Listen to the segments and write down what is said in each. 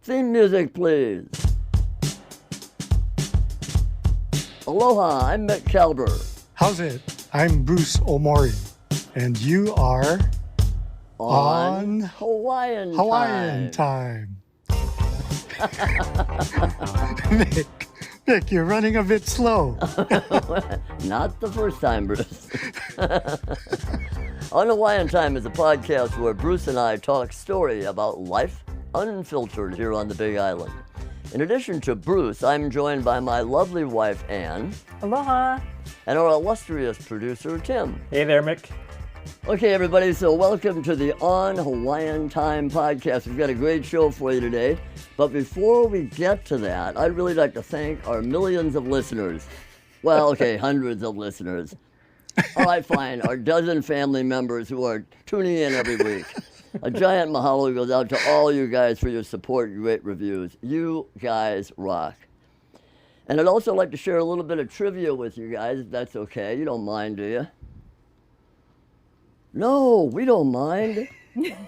Theme music, please. Aloha, I'm Mick Kalber. How's it? I'm Bruce Omori, and you are on Hawaiian time. Mick, you're running a bit slow. Not the first time, Bruce. On Hawaiian Time is a podcast where Bruce and I talk story about life unfiltered here on the Big Island. In addition to Bruce, I'm joined by my lovely wife, Ann. Aloha. And our illustrious producer, Tim. Hey there, Mick. Okay, everybody, so welcome to the On Hawaiian Time podcast. We've got a great show for you today. But before we get to that, I'd really like to thank our millions of listeners. Well, okay, hundreds of listeners. All right, fine. Our dozen family members who are tuning in every week. A giant mahalo goes out to all you guys for your support and great reviews. You guys rock. And I'd also like to share a little bit of trivia with you guys, if that's okay. You don't mind, do you? No, we don't mind. Sure,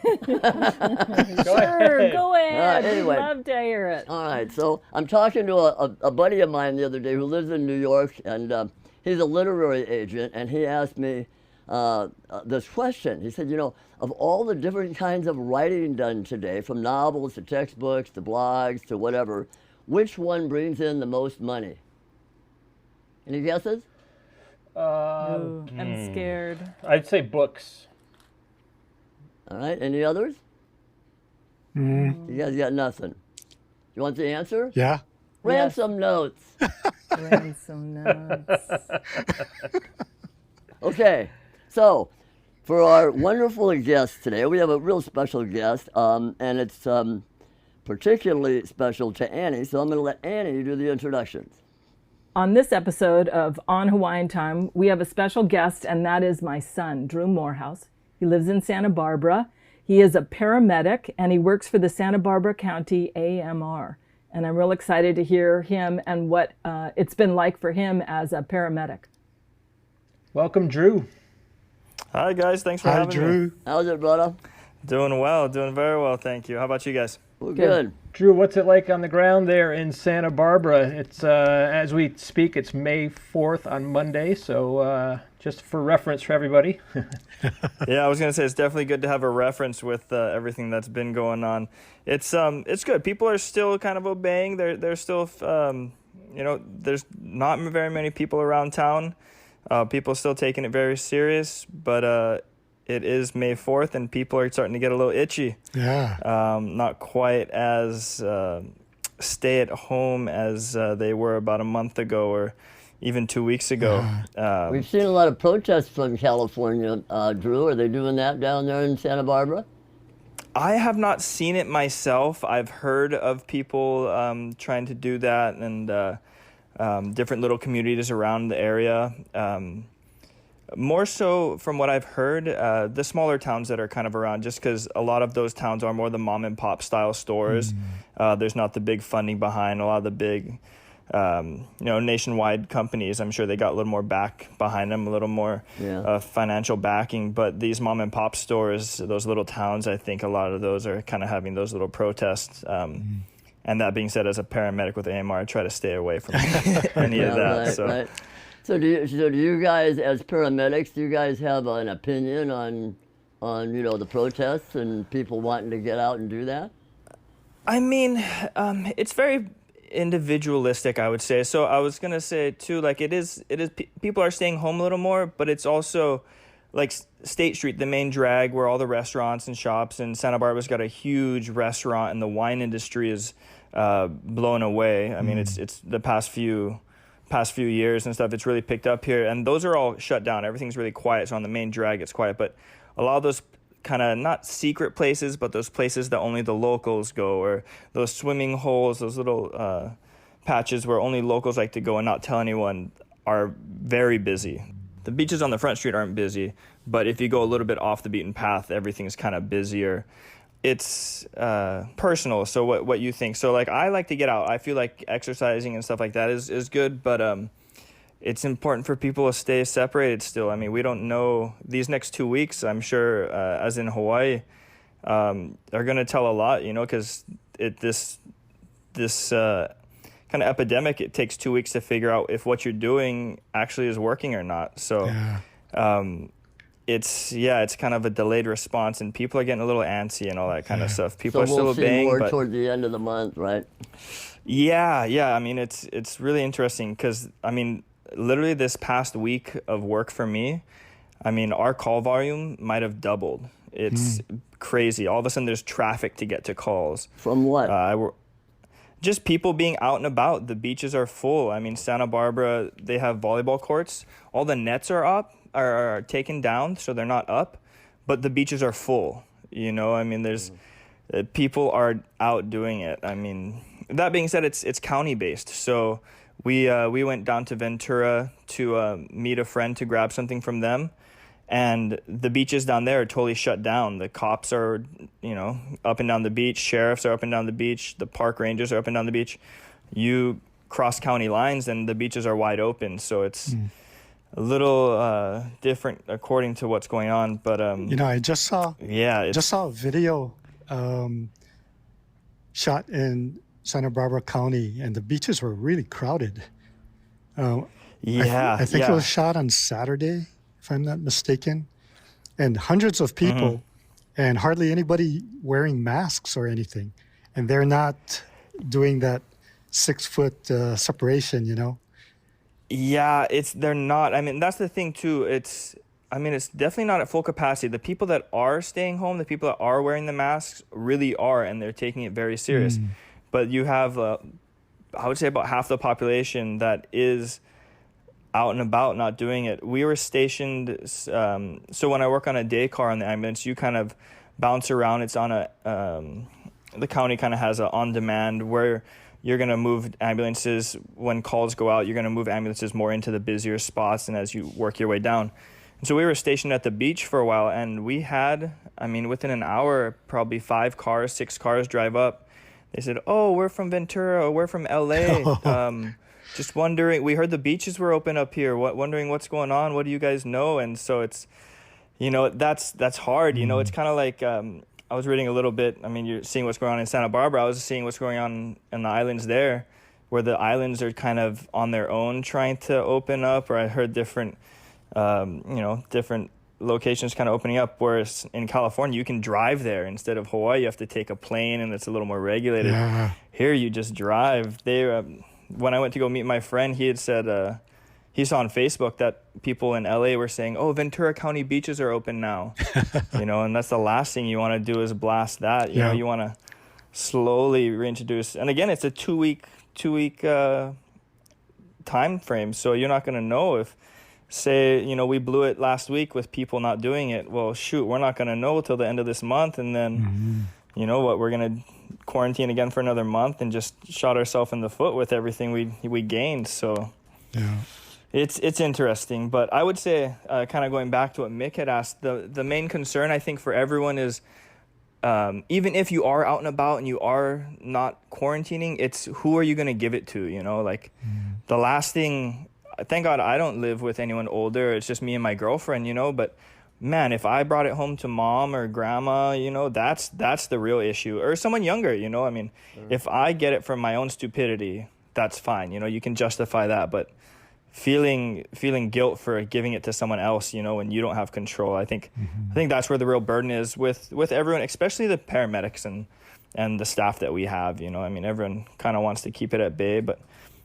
go ahead. Anyway. We'd love to hear it. All right, so I'm talking to a buddy of mine the other day who lives in New York, and he's a literary agent, and he asked me this question. He said, you know, of all the different kinds of writing done today, from novels to textbooks to blogs to whatever, which one brings in the most money? Any guesses? Ooh, I'm scared. I'd say books. All right, any others? You guys got nothing. You want the answer? Yeah. Ransom notes. Ransom notes. Okay, so for our wonderful guest today, we have a real special guest, and it's particularly special to Annie, so I'm going to let Annie do the introductions. On this episode of On Hawaiian Time, we have a special guest, and that is my son, Drew Morehouse. He lives in Santa Barbara. He is a paramedic, and he works for the Santa Barbara County AMR. And I'm real excited to hear him and what it's been like for him as a paramedic. Welcome, Drew. Hi, guys. Thanks for Hi, having me. Drew. How's it, brother? Doing well. Doing very well, thank you. How about you guys? We're good. Drew, what's it like on the ground there in Santa Barbara? It's as we speak, it's May 4th on Monday, so just for reference for everybody. Yeah, I was gonna say it's definitely good to have a reference with everything that's been going on. It's good. People are still kind of obeying. They're still, there's not very many people around town. People are still taking it very serious, but it is May 4th, and people are starting to get a little itchy. Yeah. Not quite as stay-at-home as they were about a month ago or even 2 weeks ago. We've seen a lot of protests from California, Drew. Are they doing that down there in Santa Barbara? I have not seen it myself. I've heard of people trying to do that, and different little communities around the area. More so from what I've heard, the smaller towns that are kind of around, just because a lot of those towns are more the mom and pop style stores. There's not the big funding behind a lot of the big, nationwide companies. I'm sure they got a little more back behind them, a little more financial backing. But these mom and pop stores, those little towns, I think a lot of those are kind of having those little protests. And that being said, as a paramedic with AMR, I try to stay away from any of that. Right. So do you guys, as paramedics, do you guys have an opinion on the protests and people wanting to get out and do that? I mean, it's very individualistic, I would say. So I was gonna say too, like it is. People are staying home a little more, but it's also like State Street, the main drag where all the restaurants and shops, and Santa Barbara's got a huge restaurant, and the wine industry is blown away. I mean, it's the past few years and stuff, it's really picked up here, and those are all shut down. Everything's really quiet. So on the main drag, it's quiet, but a lot of those kind of not secret places, but those places that only the locals go, or those swimming holes, those little patches where only locals like to go and not tell anyone, are very busy. The beaches on the front street aren't busy, but if you go a little bit off the beaten path, everything's kind of busier. It's personal, so what you think. So like I like to get out. I feel like exercising and stuff like that is good, but it's important for people to stay separated still. I mean, we don't know these next 2 weeks, I'm sure, as in Hawaii, are going to tell a lot, because this this kind of epidemic, it takes 2 weeks to figure out if what you're doing actually is working or not. So it's kind of a delayed response, and people are getting a little antsy and all that kind of stuff. People are still obeying. More but toward the end of the month, right? Yeah. I mean, it's really interesting because, I mean, literally this past week of work for me, I mean, our call volume might have doubled. It's crazy. All of a sudden, there's traffic to get to calls. From what? Just people being out and about. The beaches are full. I mean, Santa Barbara, they have volleyball courts. All the nets are up, are taken down, so they're not up. But the beaches are full. You know, I mean, there's people are out doing it. I mean, that being said, it's county based. So we went down to Ventura to meet a friend to grab something from them. And the beaches down there are totally shut down. The cops are, you know, up and down the beach. Sheriffs are up and down the beach. The park rangers are up and down the beach. You cross county lines and the beaches are wide open. So it's a little different according to what's going on. But you know, I just saw a video shot in Santa Barbara County, and the beaches were really crowded. I think it was shot on Saturday, if I'm not mistaken, and hundreds of people and hardly anybody wearing masks or anything. And they're not doing that 6 foot separation, you know? Yeah, they're not. I mean, that's the thing too. It's definitely not at full capacity. The people that are staying home, the people that are wearing the masks really are, and they're taking it very serious. But you have, I would say about half the population that is out and about, not doing it. We were stationed, so when I work on a day car on the ambulance, you kind of bounce around. It's on the county kind of has a on-demand where you're going to move ambulances. When calls go out, you're going to move ambulances more into the busier spots and as you work your way down. And so we were stationed at the beach for a while, and we had, within an hour, probably 6 cars drive up. They said, "Oh, we're from Ventura, or we're from LA. Just wondering, we heard the beaches were open up here. Wondering what's going on. What do you guys know?" And so it's, you know, that's hard. You know, it's kind of like, I was reading a little bit. I mean, you're seeing what's going on in Santa Barbara. I was seeing what's going on in the islands there, where the islands are kind of on their own trying to open up. Or I heard different locations kind of opening up, whereas in California, you can drive there. Instead of Hawaii, you have to take a plane, and it's a little more regulated. Yeah. Here, you just drive. When I went to go meet my friend, he had said he saw on Facebook that people in LA were saying, "Oh, Ventura County beaches are open now." You know, and that's the last thing you want to do is blast that. You know, you want to slowly reintroduce. And again, it's a two week time frame, so you're not going to know if, say, you know, we blew it last week with people not doing it. Well, shoot, we're not going to know till the end of this month, and then you know what, we're going to quarantine again for another month and just shot ourselves in the foot with everything we gained. So it's interesting. But I would say, kind of going back to what Mick had asked, the main concern I think for everyone is, even if you are out and about and you are not quarantining, it's who are you going to give it to, you know? Like the last thing, thank God I don't live with anyone older. It's just me and my girlfriend, you know, but man, if I brought it home to mom or grandma, you know, that's the real issue. Or someone younger, you know, if I get it from my own stupidity, that's fine. You know, you can justify that, but feeling guilt for giving it to someone else, you know, when you don't have control, I think that's where the real burden is with everyone, especially the paramedics and the staff that we have, you know. Everyone kind of wants to keep it at bay, but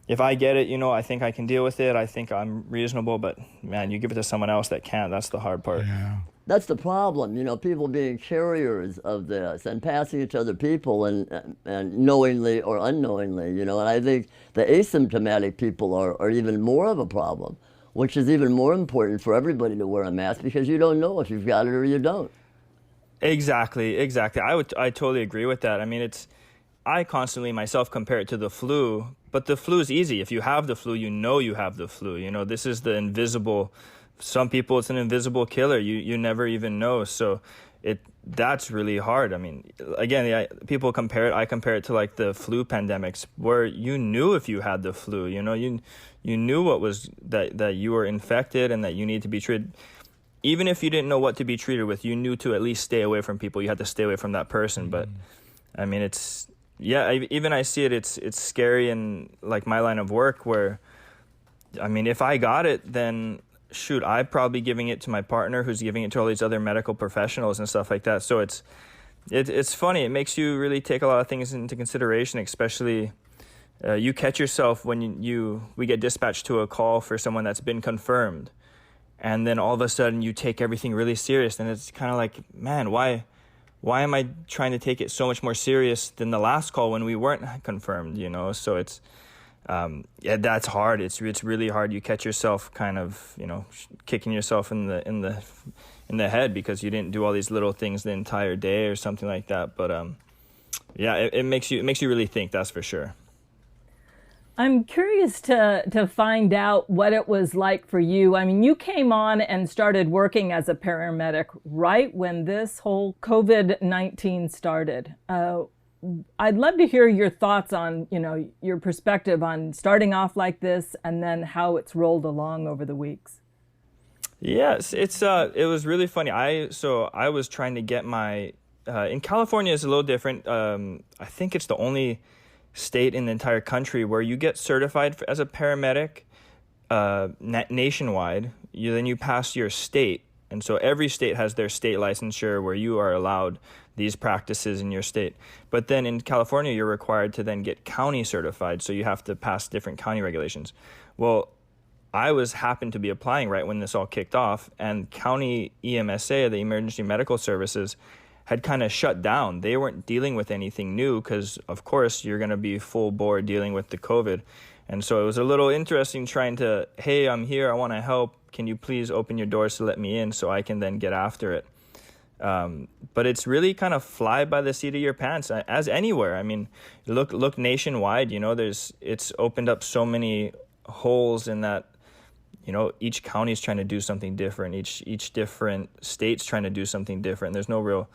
if I get it, you know, I think I can deal with it. I think I'm reasonable, but man, you give it to someone else that can't. That's the hard part. Yeah. That's the problem, you know, people being carriers of this and passing it to other people and knowingly or unknowingly, you know. And I think the asymptomatic people are even more of a problem, which is even more important for everybody to wear a mask because you don't know if you've got it or you don't. Exactly. I totally agree with that. I constantly myself compare it to the flu, but the flu is easy. If you have the flu, you know you have the flu. You know, this is the invisible. Some people, it's an invisible killer. You never even know. So that's really hard. Again, people compare it. I compare it to like the flu pandemics, where you knew if you had the flu. You know, you knew what was that you were infected and that you need to be treated. Even if you didn't know what to be treated with, you knew to at least stay away from people. You had to stay away from that person. But even I see it, it's scary in like my line of work where, I mean, if I got it, then shoot, I'm probably giving it to my partner who's giving it to all these other medical professionals and stuff like that. So it's funny. It makes you really take a lot of things into consideration, especially you catch yourself when we get dispatched to a call for someone that's been confirmed. And then all of a sudden you take everything really serious. And it's kind of like, man, why am I trying to take it so much more serious than the last call when we weren't confirmed, you know? So it's, that's hard. It's really hard. You catch yourself kind of, you know, kicking yourself in the head because you didn't do all these little things the entire day or something like that. But, it makes you really think, that's for sure. I'm curious to find out what it was like for you. I mean, you came on and started working as a paramedic right when this whole COVID-19 started. I'd love to hear your thoughts on, you know, your perspective on starting off like this and then how it's rolled along over the weeks. Yes, it was really funny. I was trying to get my in California is a little different. I think it's the only state in the entire country where you get certified as a paramedic nationwide. Then you pass your state, and so every state has their state licensure where you are allowed these practices in your state. But then in California, you're required to then get county certified, so you have to pass different county regulations. Well, I happened to be applying right when this all kicked off, and county EMSA, the Emergency Medical Services, had kind of shut down. They weren't dealing with anything new because, of course, you're going to be full bore dealing with the COVID. And so it was a little interesting trying to, hey, I'm here, I want to help. Can you please open your doors to let me in so I can then get after it? But it's really kind of fly by the seat of your pants, as anywhere. I mean, look nationwide, you know, it's opened up so many holes in that, you know, each county is trying to do something different. Each different state's trying to do something different. There's no real,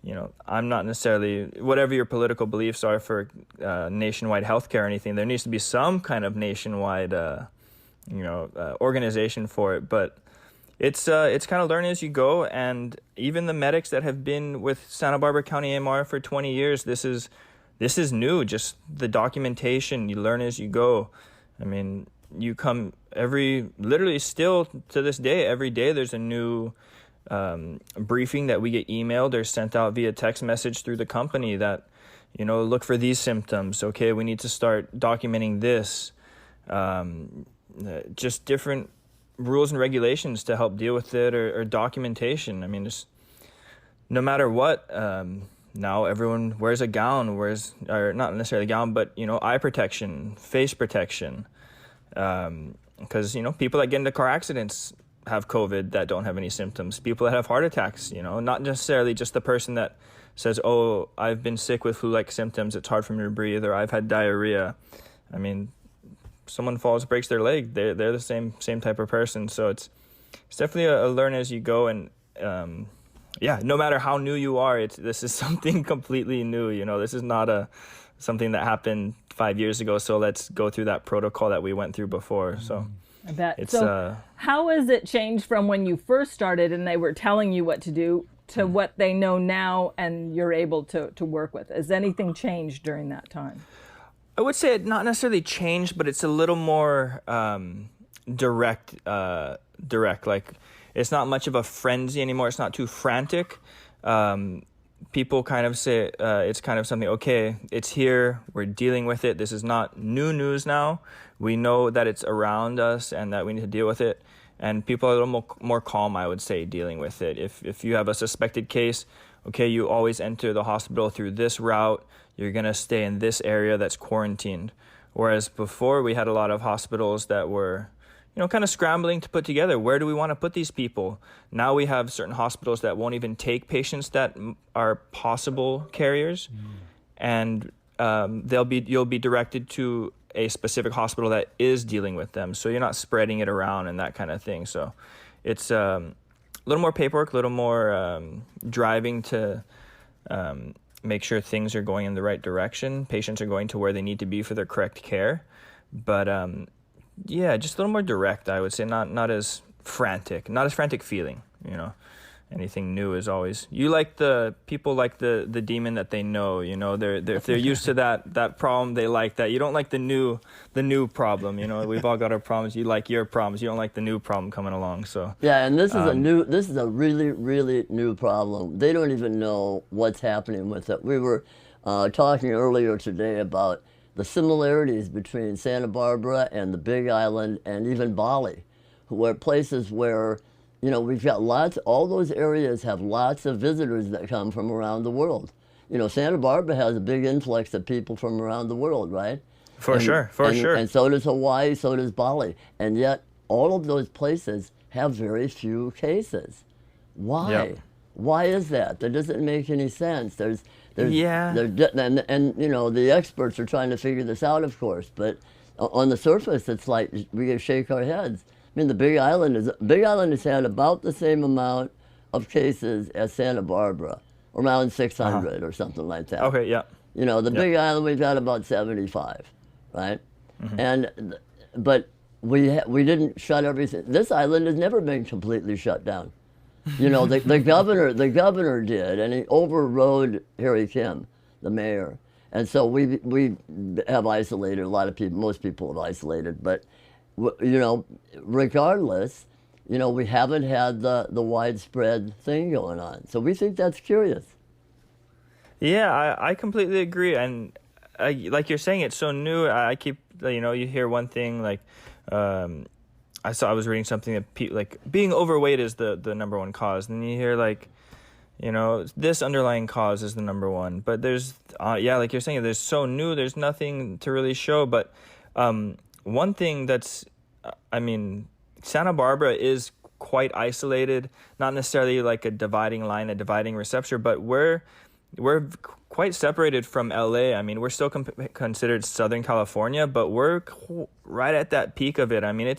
you know, I'm not necessarily, whatever your political beliefs are for nationwide healthcare or anything, there needs to be some kind of nationwide, organization for it. But it's kind of learn as you go. And even the medics that have been with Santa Barbara County AMR for 20 years, this is new. Just the documentation, you learn as you go. I mean, you come literally still to this day, every day there's a new briefing that we get emailed or sent out via text message through the company that, you know, look for these symptoms. Okay, we need to start documenting this. Just different rules and regulations to help deal with it or documentation. I mean, just no matter what, now everyone wears a gown, or not necessarily a gown, but, you know, eye protection, face protection. Because, you know, people that get into car accidents have COVID that don't have any symptoms. People that have heart attacks, you know, not necessarily just the person that says, oh, I've been sick with flu-like symptoms, it's hard for me to breathe, or I've had diarrhea. I mean, someone falls, breaks their leg, they're the same type of person. So it's definitely a learn as you go. And no matter how new you are, this is something completely new. You know, this is not something that happened 5 years ago, so let's go through that protocol that we went through before. So I bet. So how has it changed from when you first started and they were telling you what to do to what they know now and you're able to work with? Has anything changed during that time? I would say it not necessarily changed, but it's a little more direct. Like, it's not much of a frenzy anymore. It's not too frantic. People kind of say it's kind of something, okay, it's here, we're dealing with it. This is not new news now. We know that it's around us and that we need to deal with it. And people are a little more calm, I would say, dealing with it. If you have a suspected case, okay, you always enter the hospital through this route. You're going to stay in this area that's quarantined. Whereas before, we had a lot of hospitals that were, you know, kind of scrambling to put together, where do we want to put these people? Now we have certain hospitals that won't even take patients that are possible carriers, and you'll be directed to a specific hospital that is dealing with them. So you're not spreading it around and that kind of thing. So it's a little more paperwork, a little more driving to make sure things are going in the right direction. Patients are going to where they need to be for their correct care. But just a little more direct, I would say, not as frantic feeling, you know. anything new is always, you like the people like the demon that they know, you know, they're if they're used to that problem, they like that. You don't like the new problem, you know. We've all got our problems. You like your problems. You don't like the new problem coming along. So yeah, and this is a really, really new problem. They don't even know what's happening with it. We were talking earlier today about the similarities between Santa Barbara and the Big Island and even Bali, where places where, you know, we've got all those areas have lots of visitors that come from around the world. You know, Santa Barbara has a big influx of people from around the world, right? For sure. And so does Hawaii, so does Bali. And yet all of those places have very few cases. Why? Yep. Why is that? That doesn't make any sense. And you know, the experts are trying to figure this out, of course, but on the surface, it's like we shake our heads. I mean, the Big Island has had about the same amount of cases as Santa Barbara, around 600 or something like that. Okay, yeah. You know, the Big Island, we've got about 75, right? But we didn't shut everything. This island has never been completely shut down. You know, the governor did, and he overrode Harry Kim, the mayor. And so we have isolated a lot of people. Most people have isolated, but you know, regardless, you know, we haven't had the widespread thing going on. So we think that's curious. Yeah, I completely agree. And like you're saying, it's so new. I keep, you know, you hear one thing like, I was reading something that like being overweight is the number one cause. And then you hear like, you know, this underlying cause is the number one. But there's, like you're saying, there's so new, there's nothing to really show. But one thing that's, I mean, Santa Barbara is quite isolated, not necessarily like a dividing line, a dividing receptor, but we're quite separated from LA. I mean, we're still considered Southern California, but we're right at that peak of it. I mean,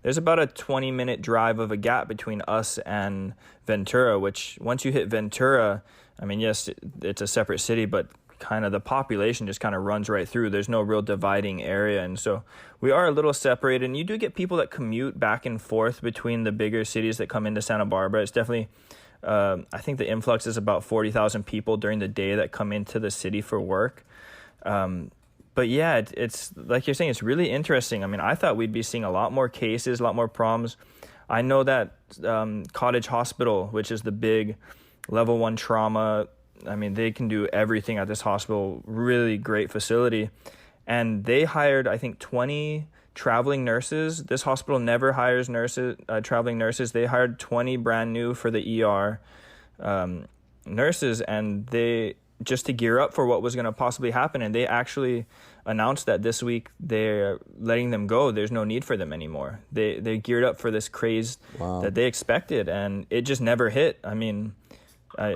there's about a 20-minute drive of a gap between us and Ventura, which once you hit Ventura, I mean, yes, it's a separate city, but kind of the population just kind of runs right through. There's no real dividing area. And so we are a little separated. And you do get people that commute back and forth between the bigger cities that come into Santa Barbara. It's definitely, I think the influx is about 40,000 people during the day that come into the city for work. But yeah, it's like you're saying, it's really interesting. I mean, I thought we'd be seeing a lot more cases, a lot more problems. I know that Cottage Hospital, which is the big level 1 trauma, I mean, they can do everything at this hospital, really great facility. And they hired, I think, 20 traveling nurses. This hospital never hires traveling nurses. They hired 20 brand new for the ER nurses, and they just to gear up for what was going to possibly happen. And they actually announced that this week they're letting them go. There's no need for them anymore. They geared up for this craze that they expected, and it just never hit. I mean,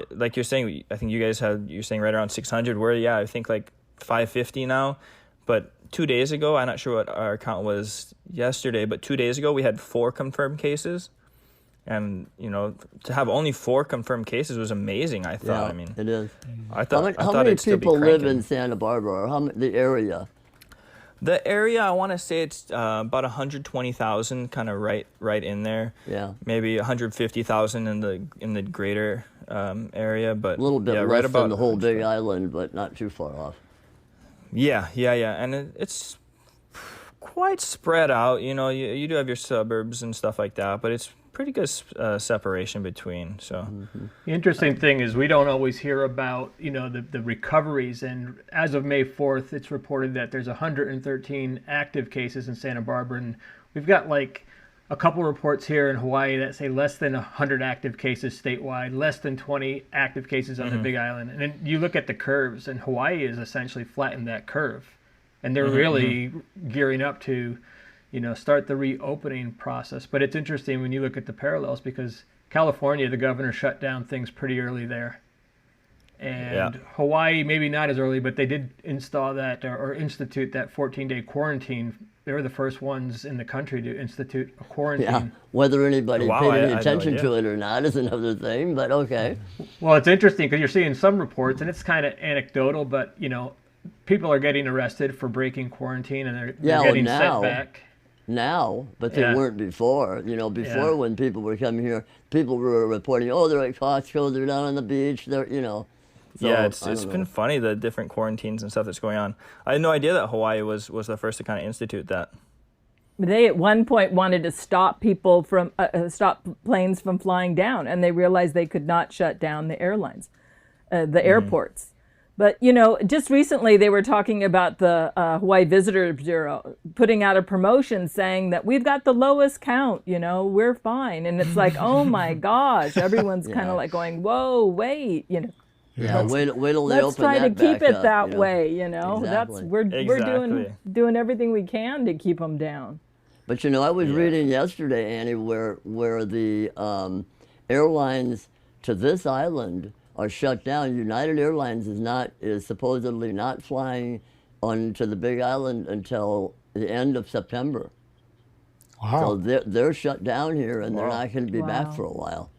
like you're saying, I think you're saying right around 600. I think like 550 now. But 2 days ago, I'm not sure what our count was yesterday, but 2 days ago we had 4 confirmed cases. And, you know, to have only 4 confirmed cases was amazing, I thought. Yeah, I mean, it is. I thought how many it'd still be people live cranking. in Santa Barbara, or the area? The area, I want to say it's about 120,000, kind of right in there. Yeah. Maybe 150,000 in the greater area, but a little bit less right about than the whole Big Island, but not too far off. Yeah, and it's quite spread out. You know, you do have your suburbs and stuff like that, but it's pretty good separation between. So the interesting thing is we don't always hear about, you know, the recoveries. And as of May 4th, it's reported that there's 113 active cases in Santa Barbara, and we've got like a couple reports here in Hawaii that say less than 100 active cases statewide, less than 20 active cases on the Big Island. And then you look at the curves, and Hawaii is essentially flattened that curve. And they're really gearing up to, you know, start the reopening process. But it's interesting when you look at the parallels, because California, the governor shut down things pretty early there. And Hawaii, maybe not as early, but they did install that or institute that 14-day quarantine. They were the first ones in the country to institute a quarantine. Yeah, whether anybody paid any attention to it or not is another thing, but okay. Well, it's interesting because you're seeing some reports, and it's kind of anecdotal, but, you know, people are getting arrested for breaking quarantine, and they're getting sent back. now, but they weren't before. Before when people were coming here, people were reporting, oh, they're at Costco, they're down on the beach, they're. So, it's been funny, the different quarantines and stuff that's going on. I had no idea that Hawaii was the first to kind of institute that. They at one point wanted to stop people from stop planes from flying down, and they realized they could not shut down the airlines, the airports. But just recently they were talking about the Hawaii Visitor Bureau putting out a promotion saying that we've got the lowest count. We're fine, and it's like, oh my gosh, everyone's kind of like going, whoa, wait, Yeah, wait till they let's open try to that keep back it up, that way. Exactly. That's we're doing everything we can to keep them down. But I was reading yesterday, Annie, where the airlines to this island are shut down. United Airlines is supposedly not flying onto the Big Island until the end of September. Wow. So they're shut down here, and they're not going to be back for a while.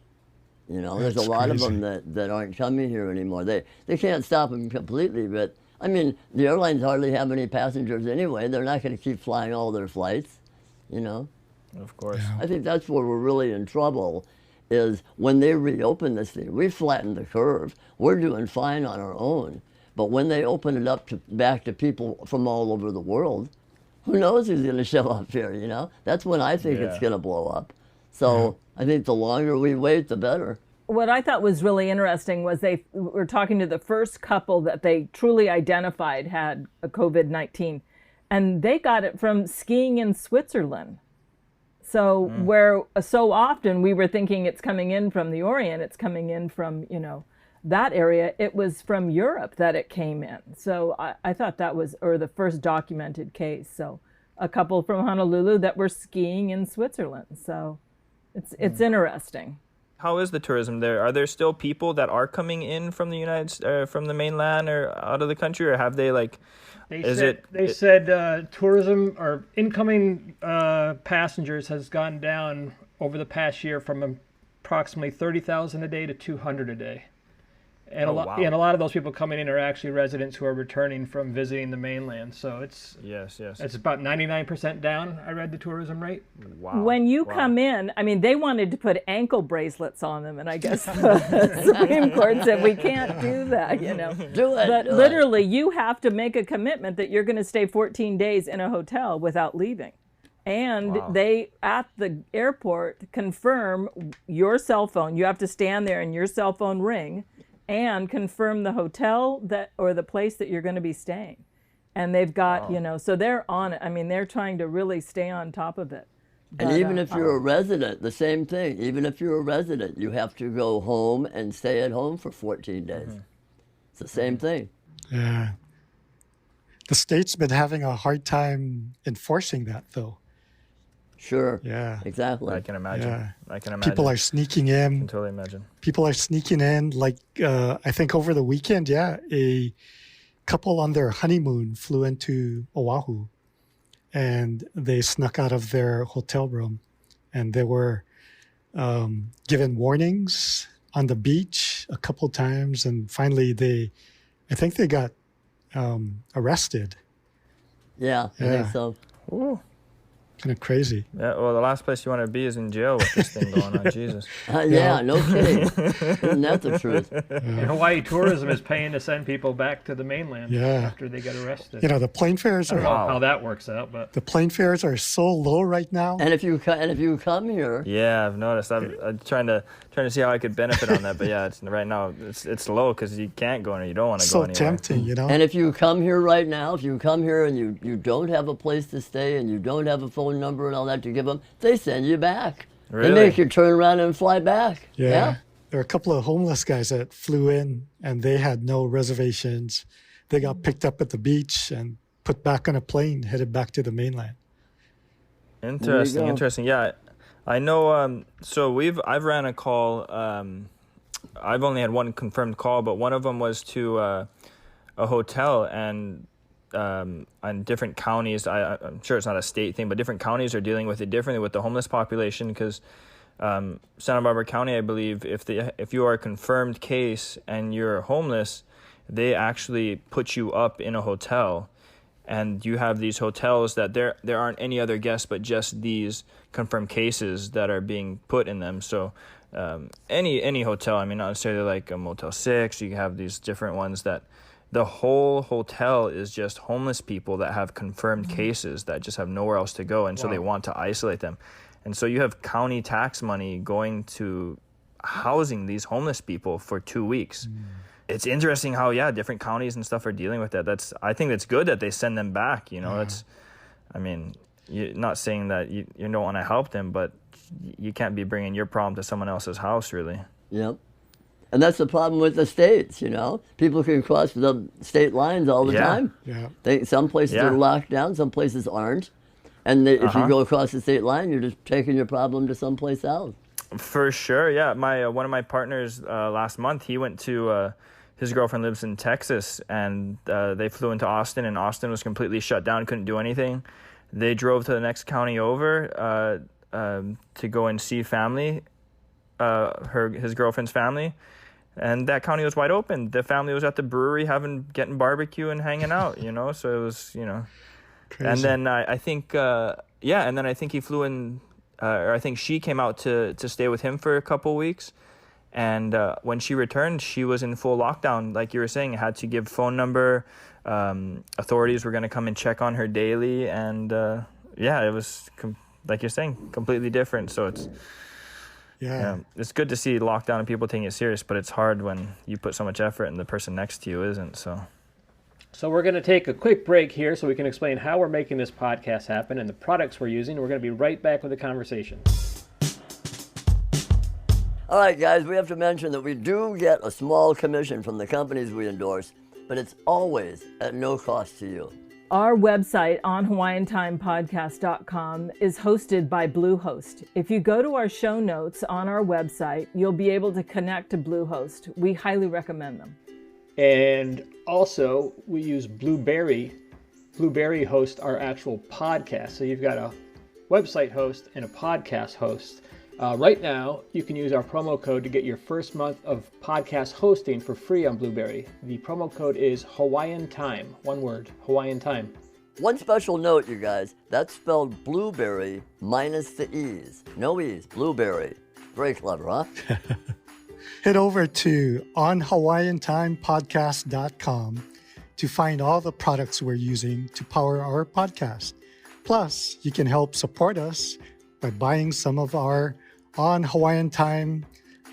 There's a lot of them that aren't coming here anymore. They can't stop them completely, but I mean, the airlines hardly have any passengers anyway. They're not going to keep flying all their flights. Of course. I think that's where we're really in trouble, is when they reopen this thing. We flattened the curve. We're doing fine on our own. But when they open it up back to people from all over the world, who knows who's going to show up here, That's when I think it's going to blow up. So I think the longer we wait, the better. What I thought was really interesting was they were talking to the first couple that they truly identified had a COVID-19. And they got it from skiing in Switzerland. So where so often we were thinking it's coming in from the Orient, it's coming in from, that area, it was from Europe that it came in. So I thought that was, or the first documented case. So a couple from Honolulu that were skiing in Switzerland. So it's interesting. How is the tourism there? Are there still people that are coming in from the from the mainland or out of the country, or have they They said tourism or incoming passengers has gone down over the past year from approximately 30,000 a day to 200 a day. And a lot of those people coming in are actually residents who are returning from visiting the mainland. So it's it's about 99% down. I read the tourism rate. Wow. When you come in, I mean, they wanted to put ankle bracelets on them, and I guess the Supreme Court said we can't do that. But literally, you have to make a commitment that you're going to stay 14 days in a hotel without leaving. And they, at the airport, confirm your cell phone. You have to stand there and your cell phone ring and confirm the hotel or the place that you're going to be staying. And they've got, so they're on it. I mean, they're trying to really stay on top of it. And even if you're a resident, the same thing. Even if you're a resident, you have to go home and stay at home for 14 days. It's the same thing. Yeah. The state's been having a hard time enforcing that, though. Sure. Yeah. Exactly. I can imagine. Yeah. I can imagine. People are sneaking in. I can totally imagine. People are sneaking in. Like, I think over the weekend, a couple on their honeymoon flew into Oahu, and they snuck out of their hotel room, and they were given warnings on the beach a couple times, and finally I think they got arrested. Yeah, I think so. Ooh. Kind of crazy. Yeah, well, the last place you want to be is in jail with this thing going on. Jesus. Yeah, no kidding. Isn't that the truth? And Hawaii tourism is paying to send people back to the mainland after they get arrested. The plane fares are... I don't know how that works out, but... The plane fares are so low right now. And if you come here... Yeah, I've noticed. I'm trying to see how I could benefit on that, but yeah, right now it's low because you can't go anywhere. You don't want to go anywhere. So tempting, And if you come here right now, if you come here and you don't have a place to stay and you don't have a phone number and all that to give them, they send you back. Really? They make you turn around and fly back. Yeah. There are a couple of homeless guys that flew in and they had no reservations. They got picked up at the beach and put back on a plane, headed back to the mainland. Interesting. Yeah, I know. So I've ran a call. I've only had one confirmed call, but one of them was to a hotel and different counties. I'm sure it's not a state thing, but different counties are dealing with it differently with the homeless population because Santa Barbara County, I believe, if you are a confirmed case and you're homeless, they actually put you up in a hotel And you have these hotels that there aren't any other guests but just these confirmed cases that are being put in them. So any hotel, I mean, not necessarily like a Motel 6, you have these different ones that the whole hotel is just homeless people that have confirmed cases that just have nowhere else to go. And so they want to isolate them. And so you have county tax money going to housing these homeless people for 2 weeks. It's interesting how, different counties and stuff are dealing with that. I think it's good that they send them back. I mean, you're not saying that you don't want to help them, but you can't be bringing your problem to someone else's house, really. Yep. And that's the problem with the states, People can cross the state lines all the time. Yeah. Some places are locked down, some places aren't. And if you go across the state line, you're just taking your problem to someplace else. For sure, yeah. One of my partners last month, he went to his girlfriend lives in Texas, and they flew into Austin, and Austin was completely shut down, couldn't do anything. They drove to the next county over to go and see family, his girlfriend's family, and that county was wide open. The family was at the brewery getting barbecue and hanging out, So it was, Crazy. And then I think he flew in, or I think she came out to stay with him for a couple weeks. And when she returned, she was in full lockdown. Like you were saying, had to give phone number. Authorities were going to come and check on her daily. And it was, like you're saying, completely different. So it's good to see lockdown and people taking it serious, but it's hard when you put so much effort and the person next to you isn't. So we're going to take a quick break here so we can explain how we're making this podcast happen and the products we're using. We're going to be right back with the conversation. All right, guys, we have to mention that we do get a small commission from the companies we endorse, but it's always at no cost to you. Our website, onhawaiiantimepodcast.com, is hosted by Bluehost. If you go to our show notes on our website, you'll be able to connect to Bluehost. We highly recommend them. And also, we use Blueberry. Blueberry hosts our actual podcast. So you've got a website host and a podcast host. Right now, you can use our promo code to get your first month of podcast hosting for free on Blueberry. The promo code is Hawaiian Time. One word, Hawaiian Time. One special note, you guys, that's spelled blueberry minus the E's. No E's, blueberry. Very clever, huh? Head over to onhawaiiantimepodcast.com to find all the products we're using to power our podcast. Plus, you can help support us by buying some of our On Hawaiian Time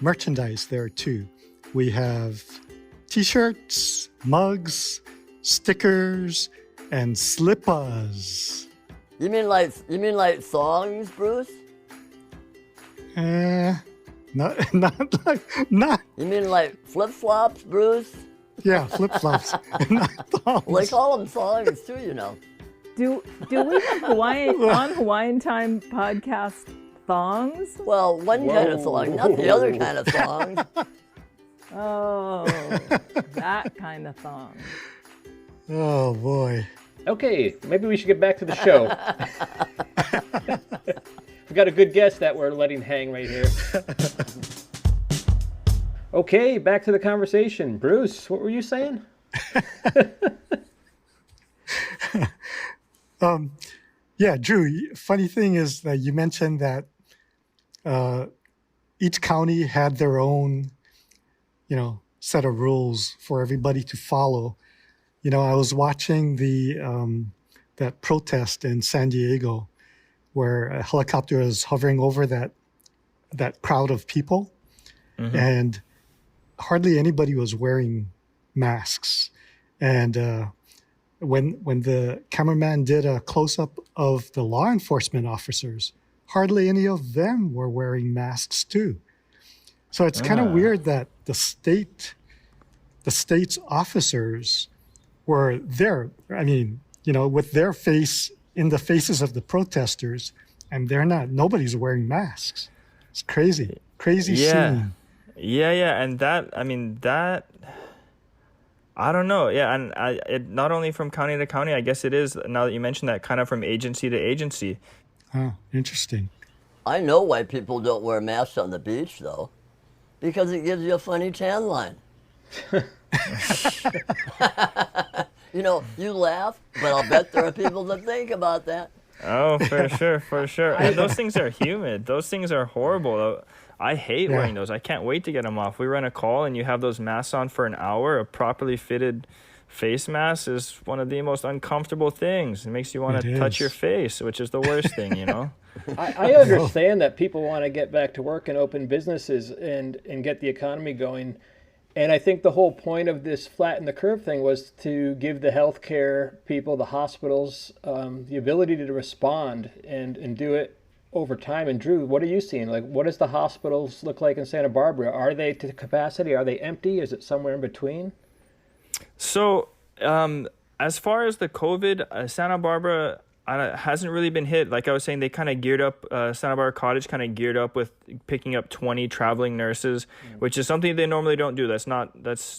merchandise there too. We have t-shirts, mugs, stickers, and slippers. You mean like thongs, Bruce? Not. You mean like flip-flops, Bruce? Yeah, flip-flops. Not thongs. Well, they call them thongs too, Do we have on Hawaiian Time podcast thongs? Well, one kind of thong, not the other kind of thong. Oh, that kind of thong. Oh, boy. Okay, maybe we should get back to the show. We've got a good guest that we're letting hang right here. Okay, back to the conversation. Bruce, what were you saying? Drew, funny thing is that you mentioned that each county had their own, set of rules for everybody to follow. I was watching that protest in San Diego where a helicopter was hovering over that crowd of people, and hardly anybody was wearing masks. And when the cameraman did a close-up of the law enforcement officers, hardly any of them were wearing masks too. So it's kind of weird that the state's officers were there. I mean, with their face in the faces of the protesters, and nobody's wearing masks. It's crazy scene. Yeah. And that, I don't know. Yeah, and it not only from county to county, I guess it is, now that you mentioned that, kind of from agency to agency. Oh, interesting. I know why people don't wear masks on the beach, though. Because it gives you a funny tan line. You laugh, but I'll bet there are people that think about that. Oh, for sure. And those things are humid. Those things are horrible. I hate wearing those. I can't wait to get them off. We run a call and you have those masks on for an hour. A properly fitted face mask is one of the most uncomfortable things. It makes you want to touch your face, which is the worst thing, I understand that people want to get back to work and open businesses and get the economy going. And I think the whole point of this flatten the curve thing was to give the healthcare people, the hospitals, the ability to respond and do it over time. And Drew, what are you seeing? Like, what does the hospitals look like in Santa Barbara? Are they to capacity? Are they empty? Is it somewhere in between? So, as far as the COVID, Santa Barbara hasn't really been hit. Like I was saying, they kind of geared up, Santa Barbara Cottage kind of geared up with picking up 20 traveling nurses, which is something they normally don't do. That's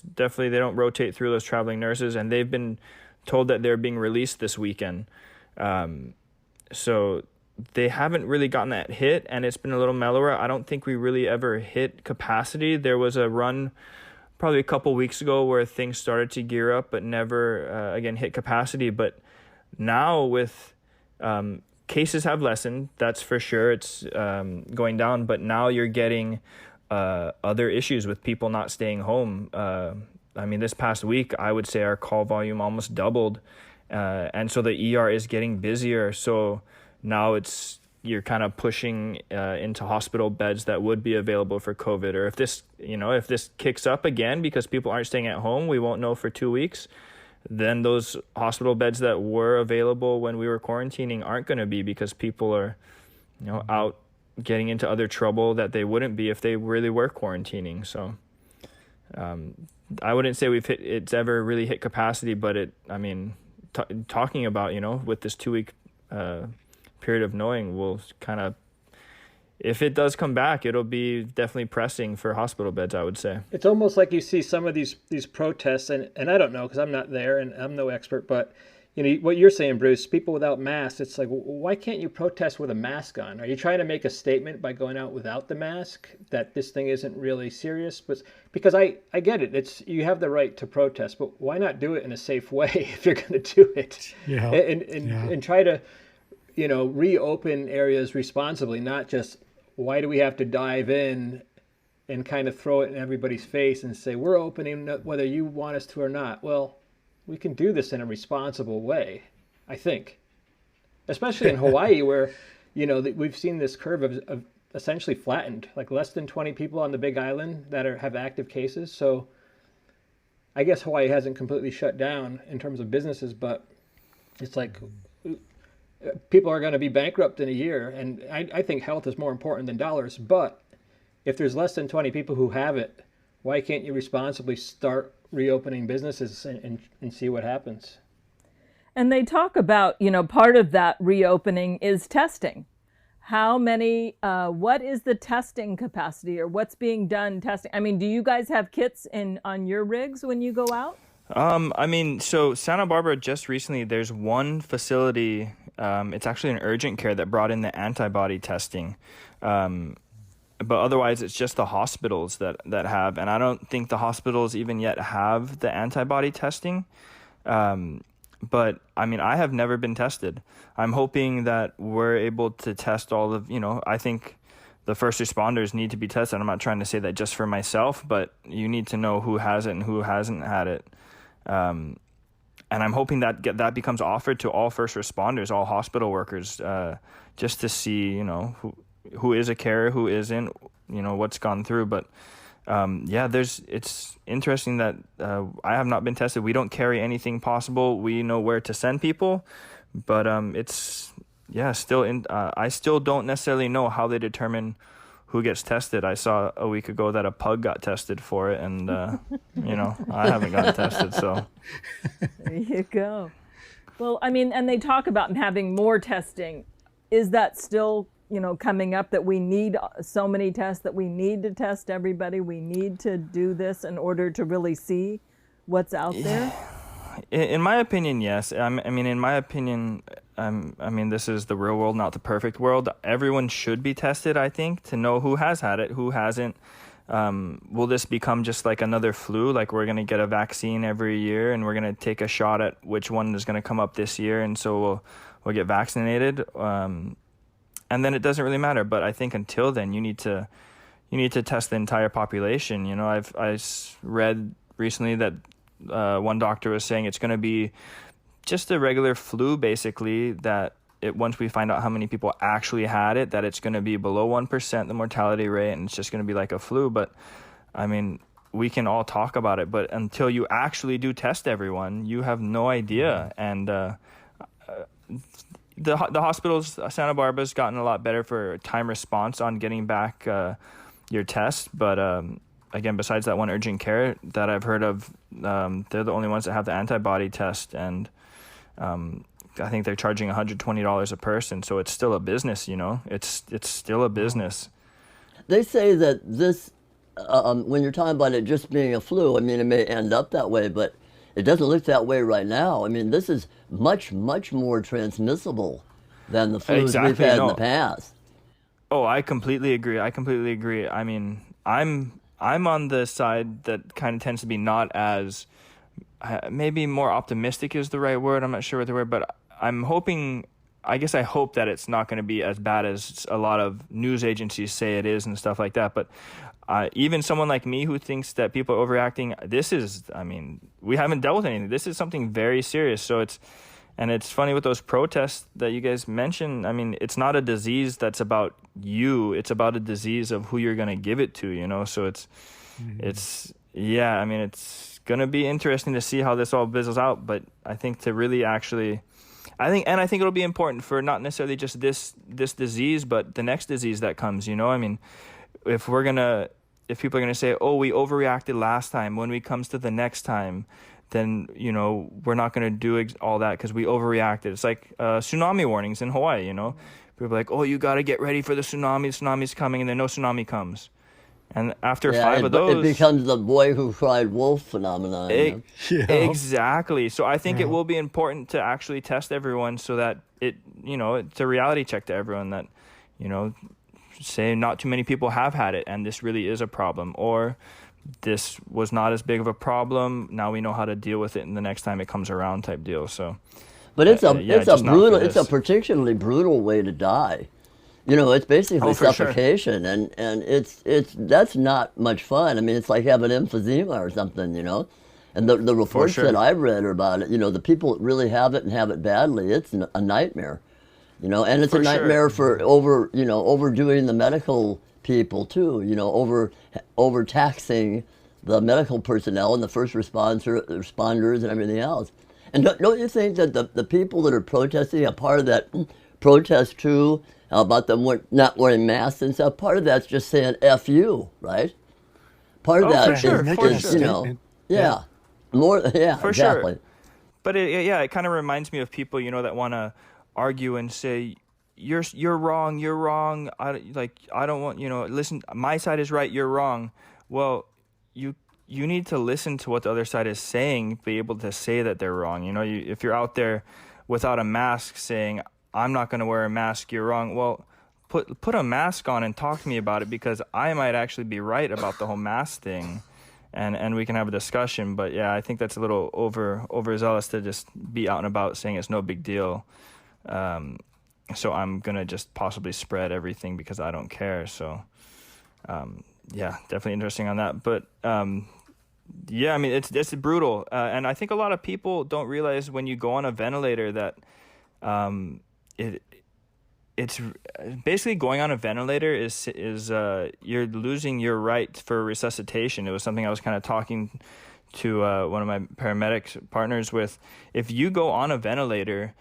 definitely, they don't rotate through those traveling nurses, and they've been told that they're being released this weekend. So they haven't really gotten that hit, and it's been a little mellower. I don't think we really ever hit capacity. There was a run probably a couple weeks ago where things started to gear up, but never, again, hit capacity. But now with cases have lessened, that's for sure. It's going down, but now you're getting other issues with people not staying home. This past week, I would say our call volume almost doubled. And so the ER is getting busier. So now you're kind of pushing into hospital beds that would be available for COVID. Or if this kicks up again because people aren't staying at home, we won't know for 2 weeks. Then those hospital beds that were available when we were quarantining aren't going to be, because people are, out getting into other trouble that they wouldn't be if they really were quarantining. So I wouldn't say it's ever really hit capacity, but talking about, with this 2 week period of knowing, we'll kind of, if it does come back, it'll be definitely pressing for hospital beds, I would say. It's almost like you see some of these protests, and I don't know because I'm not there and I'm no expert, but what you're saying, Bruce, people without masks, it's like, why can't you protest with a mask on? Are you trying to make a statement by going out without the mask that this thing isn't really serious? But because I get it, you have the right to protest, but why not do it in a safe way if you're going to do it? Yeah. And try to reopen areas responsibly, not just, why do we have to dive in and kind of throw it in everybody's face and say, we're opening whether you want us to or not? Well, we can do this in a responsible way, I think. Especially in Hawaii where, we've seen this curve of essentially flattened, like less than 20 people on the Big Island that have active cases. So I guess Hawaii hasn't completely shut down in terms of businesses, but it's like people are going to be bankrupt in a year, and I think health is more important than dollars. But if there's less than 20 people who have it, why can't you responsibly start reopening businesses and see what happens? And they talk about, part of that reopening is testing. How many, what is the testing capacity, or what's being done testing? Do you guys have kits on your rigs when you go out? So Santa Barbara just recently, there's one facility, it's actually an urgent care that brought in the antibody testing. But otherwise it's just the hospitals that have, and I don't think the hospitals even yet have the antibody testing. But I have never been tested. I'm hoping that we're able to test all of, I think the first responders need to be tested. I'm not trying to say that just for myself, but you need to know who has it and who hasn't had it. And I'm hoping that becomes offered to all first responders, all hospital workers, just to see, who is a carer, who isn't, what's gone through. But it's interesting that I have not been tested. We don't carry anything possible. We know where to send people, but I still don't necessarily know how they determine who gets tested. I saw a week ago that a pug got tested for it, and I haven't gotten tested. So there you go. Well, and they talk about having more testing. Is that still coming up, that we need so many tests, that we need to test everybody? We need to do this in order to really see what's out there? In my opinion, yes. In my opinion, this is the real world, not the perfect world. Everyone should be tested, I think, to know who has had it, who hasn't. will this become just like another flu? Like we're going to get a vaccine every year and we're going to take a shot at which one is going to come up this year. And so we'll get vaccinated. And then it doesn't really matter. But I think until then, you need to test the entire population. You know, I read recently that one doctor was saying it's going to be just a regular flu, basically, that once we find out how many people actually had it, that it's going to be below 1%, the mortality rate, and it's just going to be like a flu. But, I mean, we can all talk about it, but until you actually do test everyone, you have no idea. And the hospitals, Santa Barbara's gotten a lot better for time response on getting back your test. But, again, besides that one urgent care that I've heard of, they're the only ones that have the antibody test. And I think they're charging $120 a person, so it's still a business, you know. It's still a business. They say that this, when you're talking about it just being a flu, I mean, it may end up that way, but it doesn't look that way right now. I mean, this is much, much more transmissible than the flus we've had in the past. Oh, I completely agree. I mean, I'm on the side that kind of tends to be not as, maybe more optimistic is the right word. I'm not sure what the word, but I'm hoping, I guess I hope that it's not going to be as bad as a lot of news agencies say it is and stuff like that. But even someone like me who thinks that people are overreacting, this is, I mean, we haven't dealt with anything. This is something very serious. So it's funny with those protests that you guys mentioned. I mean, it's not a disease that's about you. It's about a disease of who you're going to give it to, you know? So it's yeah, I mean, it's going to be interesting to see how this all fizzles out. But I think to really actually, I think it'll be important for not necessarily just this disease, but the next disease that comes, you know? I mean, if people are going to say, oh, we overreacted last time, when it comes to the next time, then, you know, we're not going to do all that because we overreacted. It's like tsunami warnings in Hawaii, you know? People are like, oh, you got to get ready for the tsunami's coming, and then no tsunami comes. And after 5 of those, it becomes the boy who cried wolf phenomenon. Exactly. So I think it will be important to actually test everyone so that it's a reality check to everyone that, you know, say not too many people have had it and this really is a problem, or this was not as big of a problem. Now we know how to deal with it, and the next time it comes around, type deal. So, but it's a particularly brutal way to die. You know, it's basically suffocation, sure. and that's not much fun. I mean, it's like having emphysema or something, you know. And the reports that I've read about it, you know, the people that really have it and have it badly, it's a nightmare, you know. And it's a nightmare for overdoing the medical people too, you know, overtaxing the medical personnel and the first responders and everything else. And don't you think that the people that are protesting, a part of that protest too, about them not wearing masks and stuff, part of that's just saying F you, right? Part of that is you know, exactly. Sure. But it kind of reminds me of people, you know, that want to argue and say, you're wrong. I don't want, you know, listen, my side is right, you're wrong. Well, you need to listen to what the other side is saying, be able to say that they're wrong. You know, if you're out there without a mask saying, I'm not going to wear a mask, you're wrong. Well, put a mask on and talk to me about it, because I might actually be right about the whole mask thing, and we can have a discussion. But yeah, I think that's a little overzealous to just be out and about saying it's no big deal. So I'm going to just possibly spread everything because I don't care. So yeah, definitely interesting on that. But yeah, I mean, it's brutal. And I think a lot of people don't realize when you go on a ventilator that it's basically going on a ventilator is you're losing your right for resuscitation. It was something I was kind of talking to one of my paramedic partners with. If you go on a ventilator,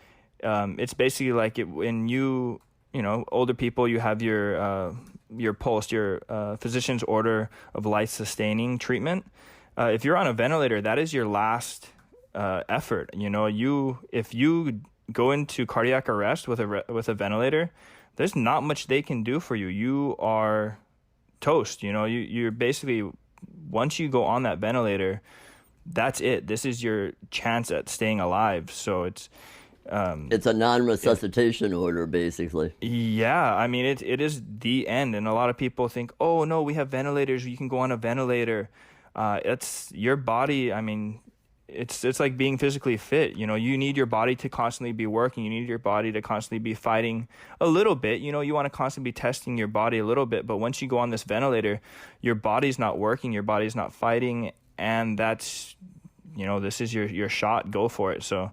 it's basically like when you know, older people, you have your POST, your physician's order of life-sustaining treatment. If you're on a ventilator, that is your last effort. You know, if you go into cardiac arrest with a ventilator, there's not much they can do for you. You are toast. You know, you're basically, once you go on that ventilator, that's it. This is your chance at staying alive. So It's a non-resuscitation order, basically. Yeah, I mean, it is the end. And a lot of people think, oh, no, we have ventilators. You can go on a ventilator. It's your body. I mean, it's like being physically fit. You know, you need your body to constantly be working. You need your body to constantly be fighting a little bit. You know, you want to constantly be testing your body a little bit. But once you go on this ventilator, your body's not working. Your body's not fighting. And that's, you know, this is your shot. Go for it. So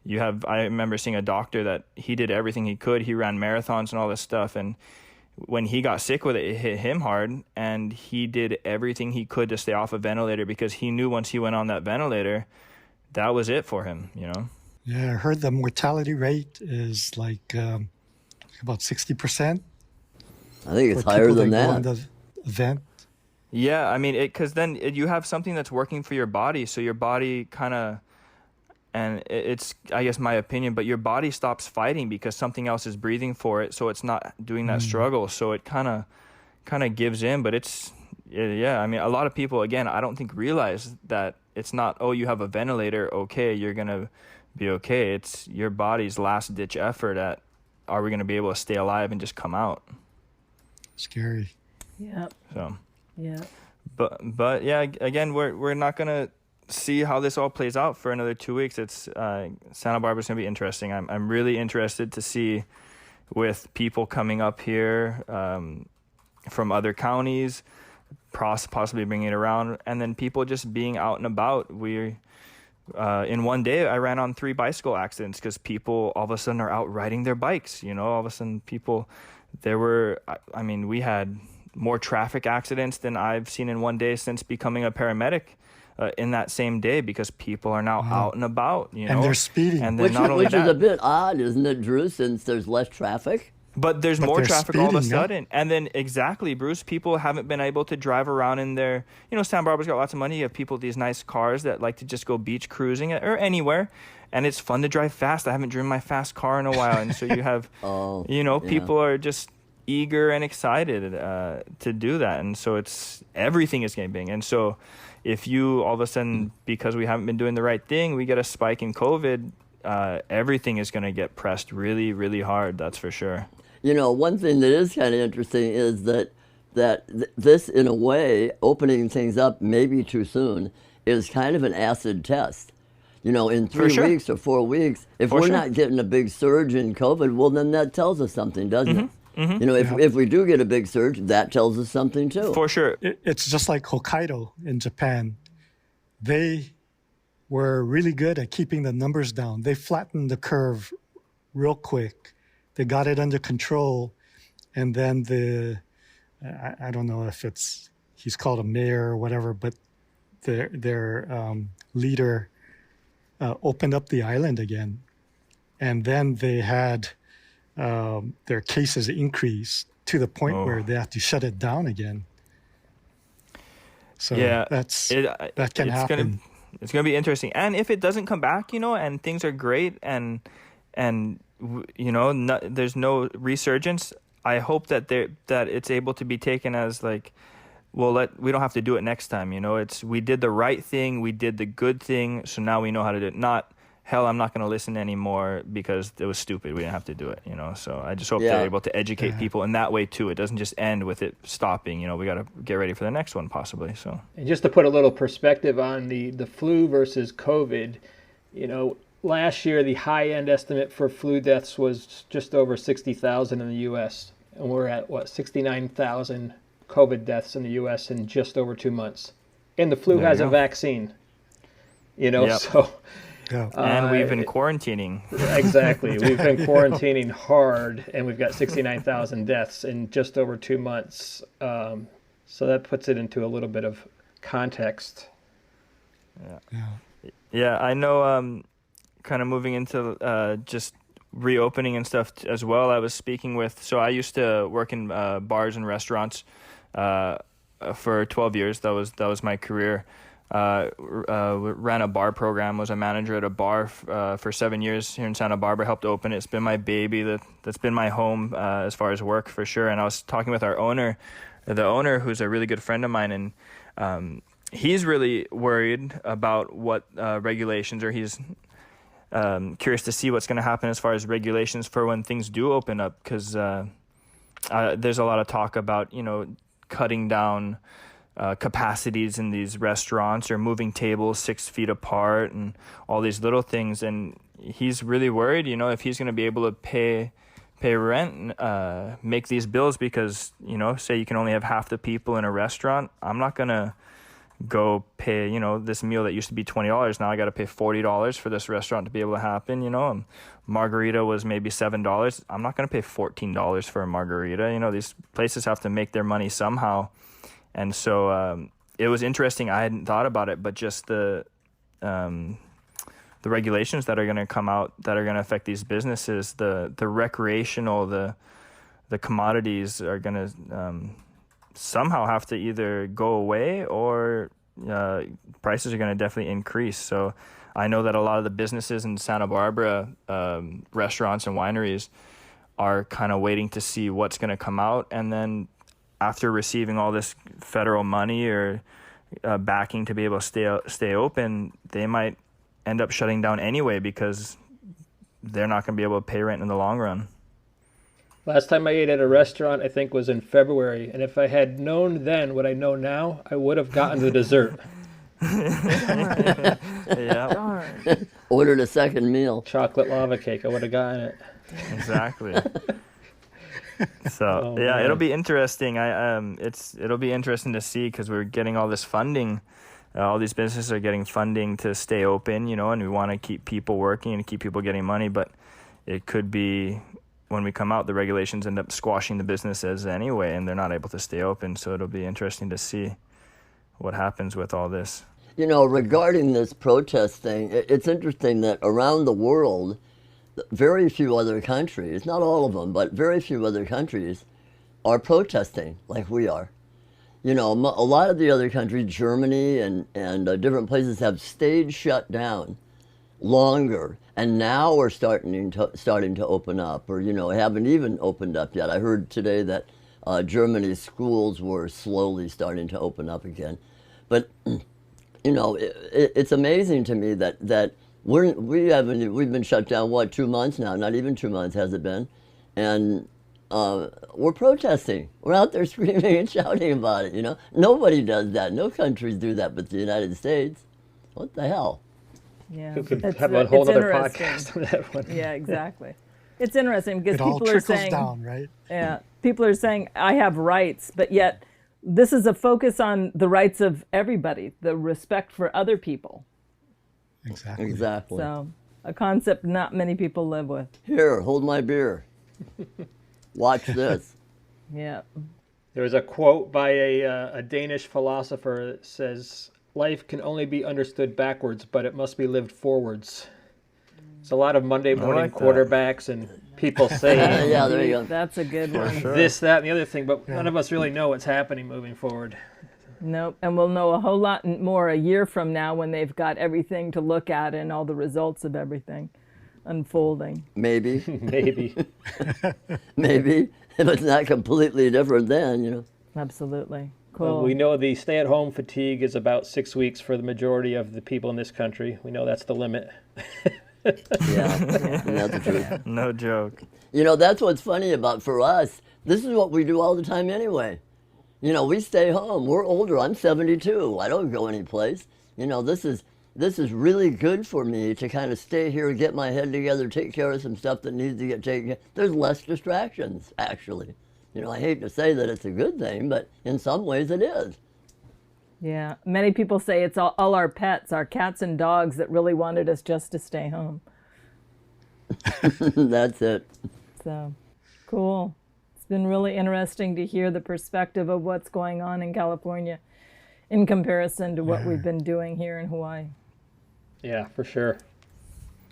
I remember seeing a doctor that he did everything he could. He ran marathons and all this stuff. And when he got sick with it, it hit him hard. And he did everything he could to stay off a ventilator because he knew once he went on that ventilator, that was it for him, you know? Yeah, I heard the mortality rate is like about 60%. I think it's higher than that. Go on the vent. Yeah, I mean, because then you have something that's working for your body. So your body kind of, and it's, I guess, my opinion, but your body stops fighting because something else is breathing for it. So it's not doing that struggle. So it kind of gives in. But yeah, I mean, a lot of people, again, I don't think realize that it's not, oh, you have a ventilator, okay, you're going to be okay. It's your body's last ditch effort at, are we going to be able to stay alive and just come out? Scary. Yeah. So. Yeah. But yeah, again, we're not going to see how this all plays out for another 2 weeks. It's Santa Barbara's going to be interesting. I'm really interested to see with people coming up here from other counties, possibly bringing it around, and then people just being out and about. In one day, I ran on 3 bicycle accidents because people all of a sudden are out riding their bikes. You know, all of a sudden we had more traffic accidents than I've seen in one day since becoming a paramedic in that same day because people are now out and about, you know. And they're speeding. And Which is a bit odd, isn't it, Drew, since there's less traffic? But there's more traffic all of a sudden. Yeah. And then, exactly, Bruce, people haven't been able to drive around in their, you know, Santa Barbara's got lots of money. You have people with these nice cars that like to just go beach cruising or anywhere. And it's fun to drive fast. I haven't driven my fast car in a while. And so you have, people are just eager and excited to do that. And so everything is getting. And so if you all of a sudden, because we haven't been doing the right thing, we get a spike in COVID, everything is going to get pressed really, really hard. That's for sure. You know, one thing that is kind of interesting is that this, in a way, opening things up maybe too soon, is kind of an acid test. You know, in 3 weeks or 4 weeks, if we're not getting a big surge in COVID, well, then that tells us something, doesn't it? Mm-hmm. You know, if we do get a big surge, that tells us something too. For sure. It's just like Hokkaido in Japan. They were really good at keeping the numbers down. They flattened the curve real quick. They got it under control. And then I don't know if he's called a mayor or whatever, but their leader opened up the island again. And then they had their cases increase to the point where they have to shut it down again. So yeah, that can happen. It's going to be interesting. And if it doesn't come back, you know, and things are great and you know, there's no resurgence, I hope that it's able to be taken as like, well, we don't have to do it next time. You know, we did the right thing. We did the good thing. So now we know how to do it. Not, hell, I'm not going to listen anymore because it was stupid. We didn't have to do it, you know. So I just hope they're able to educate people in that way too. It doesn't just end with it stopping. You know, we got to get ready for the next one possibly. So. And just to put a little perspective on the flu versus COVID, you know, last year the high-end estimate for flu deaths was just over 60,000 in the U.S. And we're at, 69,000 COVID deaths in the U.S. in just over 2 months. And the flu has a vaccine, you know, so... Yeah. And we've been quarantining. Exactly. We've been quarantining hard, and we've got 69,000 deaths in just over 2 months. So that puts it into a little bit of context. Yeah, I know kind of moving into just reopening and stuff as well. I was speaking with, so I used to work in bars and restaurants for 12 years. That was my career. Ran a bar program, was a manager at a bar for 7 years here in Santa Barbara, helped open it. It's been my baby, that's been my home as far as work for sure. And I was talking with the owner who's a really good friend of mine, and he's really worried about what regulations, or curious to see what's going to happen as far as regulations for when things do open up, because there's a lot of talk about, cutting down capacities in these restaurants or moving tables 6 feet apart and all these little things. And he's really worried, if he's going to be able to pay rent, make these bills, because, say you can only have half the people in a restaurant. I'm not going to go pay, this meal that used to be $20. Now I got to pay $40 for this restaurant to be able to happen. Margarita was maybe $7. I'm not going to pay $14 for a margarita. These places have to make their money somehow. And so it was interesting. I hadn't thought about it, but just the regulations that are going to come out that are going to affect these businesses, the recreational, the commodities are going to somehow have to either go away, or prices are going to definitely increase. So I know that a lot of the businesses in Santa Barbara, restaurants and wineries, are kind of waiting to see what's going to come out. And then after receiving all this federal money or backing to be able to stay open, they might end up shutting down anyway, because they're not going to be able to pay rent in the long run. Last time I ate at a restaurant, I think, was in February. And if I had known then what I know now, I would have gotten the dessert. Yeah. Ordered a second meal. Chocolate lava cake. I would have gotten it. Exactly. So man. It'll be interesting. It'll be interesting to see, because we're getting all this funding. All these businesses are getting funding to stay open, and we want to keep people working and keep people getting money. But it could be when we come out, the regulations end up squashing the businesses anyway, and they're not able to stay open. So it'll be interesting to see what happens with all this. Regarding this protest thing, it's interesting that around the world, very few other countries, not all of them, but very few other countries are protesting like we are. A lot of the other countries, Germany and different places, have stayed shut down longer, and now we're starting to open up, or haven't even opened up yet. I heard today that Germany's schools were slowly starting to open up again, but it's amazing to me that we've been shut down 2 months now, not even 2 months has it been, and we're protesting. We're out there screaming and shouting about it. Nobody does that. No countries do that but the United States. What the hell? Yeah, we could have a whole other podcast on that one. Yeah, exactly. It's interesting because it all people are saying, down, right? Yeah, people are saying I have rights, but yet this is a focus on the rights of everybody, the respect for other people. Exactly. So a concept not many people live with. Here, hold my beer. Watch this. Yeah. There was a quote by a Danish philosopher that says, "Life can only be understood backwards, but it must be lived forwards." It's a lot of Monday morning quarterbacks and people saying, yeah, there you go. That's a good one. Sure. This, that, and the other thing, but none of us really know what's happening moving forward. Nope. And we'll know a whole lot more a year from now when they've got everything to look at and all the results of everything unfolding. Maybe. Maybe. Maybe. If it's not completely different then, Absolutely. Cool. Well, we know the stay-at-home fatigue is about 6 weeks for the majority of the people in this country. We know that's the limit. Yeah, that's the truth. No joke. That's what's funny for us. This is what we do all the time anyway. We stay home. We're older. I'm 72. I don't go anyplace. This is really good for me to kind of stay here, get my head together, take care of some stuff that needs to get taken care of. There's less distractions, actually. I hate to say that it's a good thing, but in some ways it is. Yeah. Many people say it's all our pets, our cats and dogs that really wanted us just to stay home. That's it. So, cool. It's been really interesting to hear the perspective of what's going on in California in comparison to what we've been doing here in Hawaii. Yeah, for sure.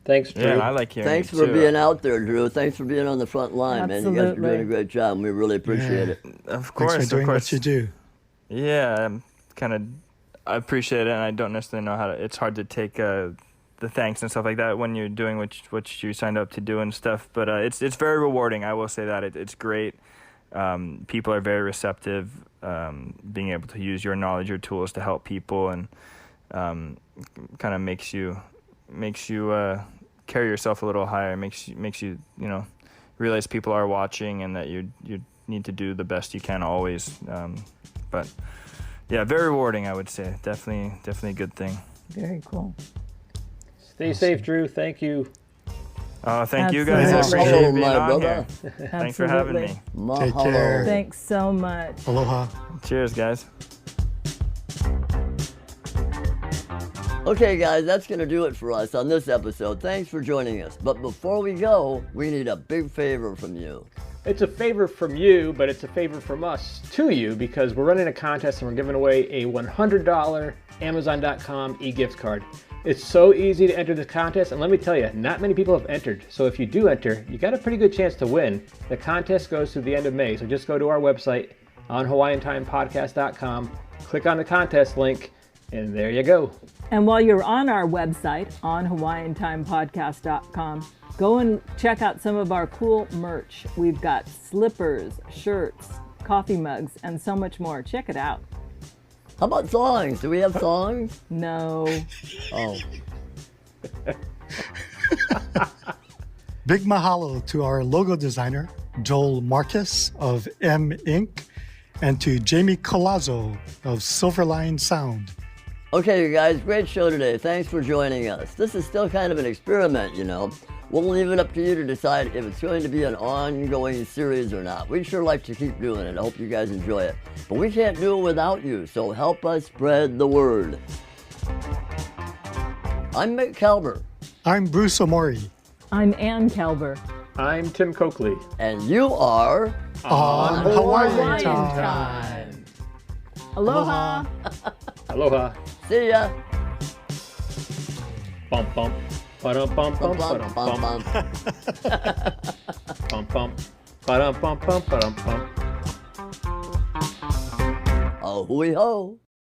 Thanks, Drew. Yeah, I like hearing Thanks it for too. being out there, Drew. Thanks for being on the front line, man. You guys are Absolutely. doing a great job, and we really appreciate it. Of course, Thanks for doing of course. what you do. Yeah, I appreciate it, and I don't necessarily know how to. It's hard to take the thanks and stuff like that when you're doing what you signed up to do and stuff. But it's very rewarding. I will say that it's great. People are very receptive. Being able to use your knowledge, your tools to help people, and kind of makes you carry yourself a little higher. It makes you realize people are watching and that you need to do the best you can always. But yeah, very rewarding, I would say. Definitely a good thing. Very cool. Stay safe, Drew. Thank you. Thank you guys. I appreciate Mahalo, being my on brother. here. Thanks for having me. Take Mahalo. care. Thanks so much. Aloha. Cheers, guys. Okay, guys, that's going to do it for us on this episode. Thanks for joining us. But before we go, we need a big favor from you. It's a favor from you, but it's a favor from us to you because we're running a contest and we're giving away a $100 Amazon.com e-gift card. It's so easy to enter this contest, and let me tell you, not many people have entered. So if you do enter, you got a pretty good chance to win. The contest goes through the end of May, so just go to our website on HawaiianTimePodcast.com, click on the contest link, and there you go. And while you're on our website, on HawaiianTimePodcast.com, go and check out some of our cool merch. We've got slippers, shirts, coffee mugs, and so much more. Check it out. How about songs? Do we have songs? No. Oh. Big mahalo to our logo designer, Joel Marcus of M Inc., and to Jamie Colazzo of Silverline Sound. Okay, you guys, great show today. Thanks for joining us. This is still kind of an experiment, you know. We'll leave it up to you to decide if it's going to be an ongoing series or not. We'd sure like to keep doing it. I hope you guys enjoy it. But we can't do it without you, so help us spread the word. I'm Mick Kalber. I'm Bruce Omori. I'm Ann Kalber. I'm Tim Coakley. And you are On Hawaiian Hawaiian Time. Time. Aloha. Aloha. See ya. Bump, bump. Ba-dum, bump, bump, Bum, ba-dum, bum, bump. bum. Bump, bump. Ba-dum, bump, bump, ba-dum, bump. Oh, hooey ho.